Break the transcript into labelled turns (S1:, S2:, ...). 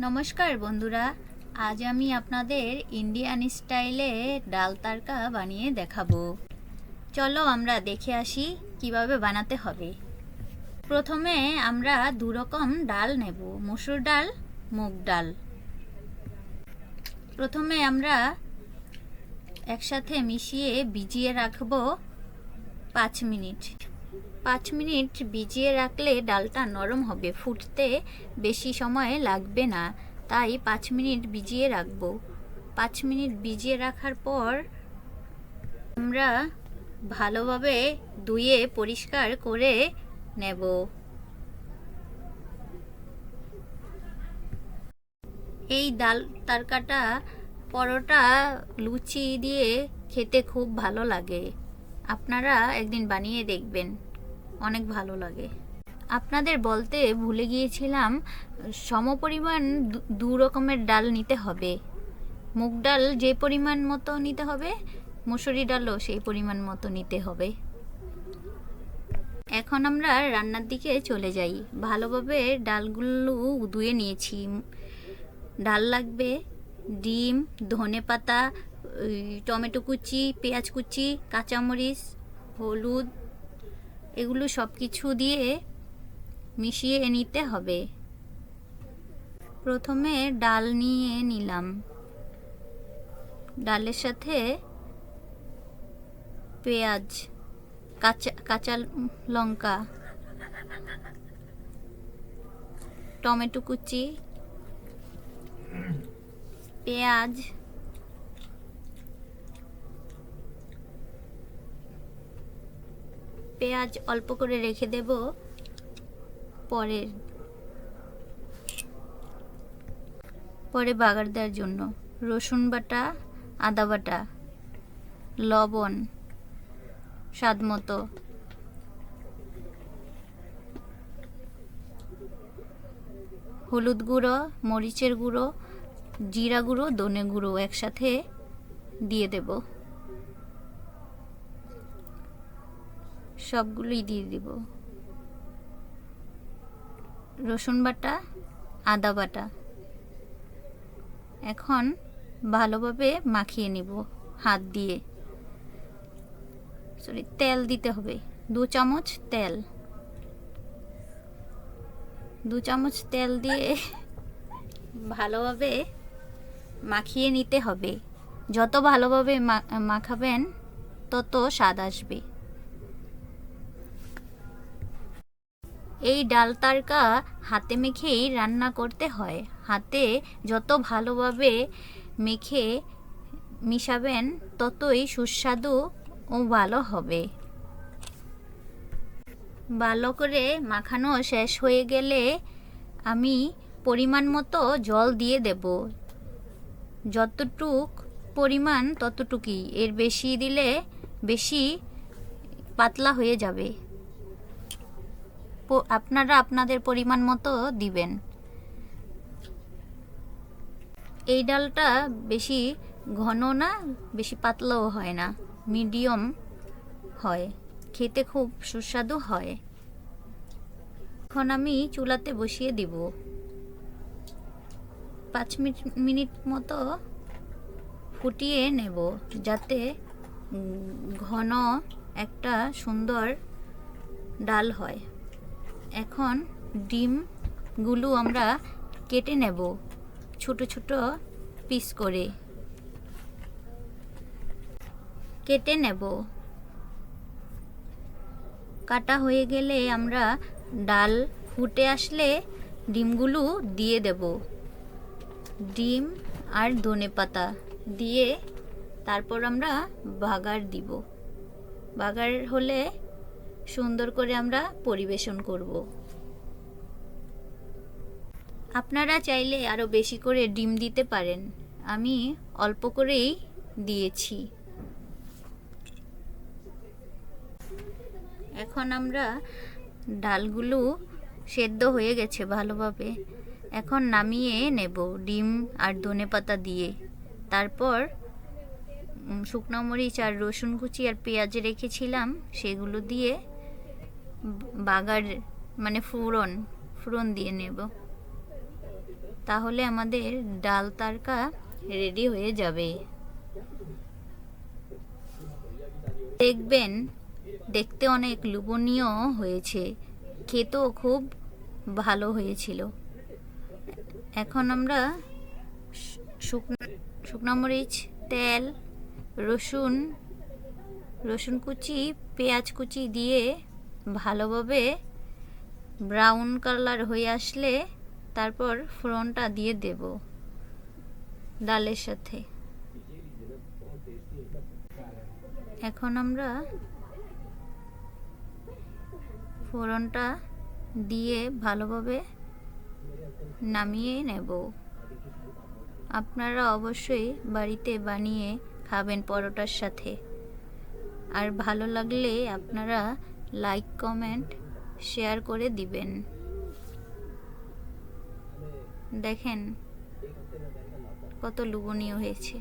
S1: নমস্কার বন্ধুরা, আজ আমি আপনাদের ইন্ডিয়ান স্টাইলে ডাল তাড়কা বানিয়ে দেখাবো। চলো আমরা দেখে আসি কিভাবে বানাতে হবে। প্রথমে আমরা দু রকম ডাল নেব, মসুর ডাল, মুগ ডাল। প্রথমে আমরা একসাথে মিশিয়ে ভিজিয়ে রাখবো 5 মিনিট। 5 মিনিট ভিজিয়ে রাখলে ডালটা নরম হবে, ফুটতে বেশি সময় লাগবে না, তাই 5 মিনিট ভিজিয়ে রাখবো। 5 মিনিট ভিজিয়ে রাখার পর আমরা ভালোভাবে ধুয়ে পরিষ্কার করে নেব। এই ডাল তাড়কাটা পরোটা, লুচি দিয়ে খেতে খুব ভালো লাগে। আপনারা একদিন বানিয়ে দেখবেন, অনেক ভালো লাগে। আপনাদের বলতে ভুলে গিয়েছিলাম, সমপরিমাণ দু রকমের ডাল নিতে হবে। মুগ ডাল যে পরিমাণ মতো নিতে হবে, মুসুরি ডালও সেই পরিমাণ মতো নিতে হবে। এখন আমরা রান্নার দিকে চলে যাই। ভালোভাবে ডালগুলো ধুয়ে নিয়েছি। ডাল লাগবে ডিম, ধনেপাতা, টমেটো কুচি, পেঁয়াজ কুচি, কাঁচামরিচ, হলুদ, এগুলো সব কিছু দিয়ে মিশিয়ে নিতে হবে। প্রথমে ডাল নিয়ে নিলাম, ডালের সাথে পেঁয়াজ, কাঁচা লঙ্কা, টমেটো কুচি, পেঁয়াজ, অল্প করে রেখে দেব পরে বাগার দেওয়ার জন্য। রসুন বাটা, আদা বাটা, লবণ স্বাদ মতো, হলুদ গুঁড়ো, মরিচের গুঁড়ো, জিরা গুঁড়ো, ধনে গুঁড়ো একসাথে দিয়ে দেব। সবগুলোই দিয়ে দিব। রসুন বাটা, আদা বাটা। এখন ভালোভাবে মাখিয়ে নিব হাত দিয়ে। তেল দিতে হবে 2 চামচ তেল। 2 চামচ তেল দিয়ে ভালোভাবে মাখিয়ে নিতে হবে। যত ভালোভাবে মাখাবেন তত স্বাদ আসবে। এই ডাল তাড়কা হাতে মেখেই রান্না করতে হয়। হাতে যত ভালোভাবে মেখে মিশাবেন ততই সুস্বাদু ও ভালো হবে। ভালো করে মাখানো শেষ হয়ে গেলে আমি পরিমাণ মতো জল দিয়ে দেব। যতটুক পরিমাণ ততটুকুই, এর বেশি দিলে বেশি পাতলা হয়ে যাবে। আপনারা আপনাদের পরিমাণ মতো দিবেন। এই ডালটা বেশি ঘন না, বেশি পাতলাও হয় না, মিডিয়াম হয়, খেতে খুব সুস্বাদু হয়। এখন আমি চুলাতে বসিয়ে দিব। 5 মিনিট মতো ফুটিয়ে নেব, যাতে ঘন একটা সুন্দর ডাল হয়। এখন ডিমগুলো আমরা কেটে নেব ছোট ছোট পিস করে কেটে নেব। কাটা হয়ে গেলে আমরা ডাল ফুটে আসলে ডিমগুলো দিয়ে দেব। ডিম আর ধনেপাতা দিয়ে তারপর আমরা বাগার দিব। বাগার হলে সুন্দর করে আমরা পরিবেশন করব। আপনারা চাইলে আরো বেশি করে ডিম দিতে পারেন, আমি অল্প করেই দিয়েছি। এখন আমরা ডালগুলো সেদ্ধ হয়ে গেছে ভালোভাবে, এখন নামিয়ে নেব ডিম আর ধনেপাতা দিয়ে। তারপর শুকনো মরিচ আর রসুন কুচি আর পেঁয়াজ রেখেছিলাম সেগুলো দিয়ে বাগার মানে ফোড়ন দিয়ে নেব। তাহলে আমাদের ডাল তড়কা রেডি হয়ে যাবে। দেখবেন দেখতে অনেক লোভনীয় হয়েছে, খেতেও খুব ভালো হয়েছিল। এখন আমরা শুকনো মরিচ, তেল, রসুন কুচি, পেঁয়াজ কুচি দিয়ে ভালোভাবে ব্রাউন কালার হয়ে আসলে তারপর ফোড়নটা দিয়ে দেব ডালের সাথে। এখন আমরা ফোড়নটা দিয়ে ভালোভাবে নামিয়ে নেব। আপনারা অবশ্যই বাড়িতে বানিয়ে খাবেন পরোটার সাথে। আর ভালো লাগলে আপনারা লাইক, কমেন্ট, শেয়ার করে দিবেন। দেখেন কত লোভনীয় হয়েছে।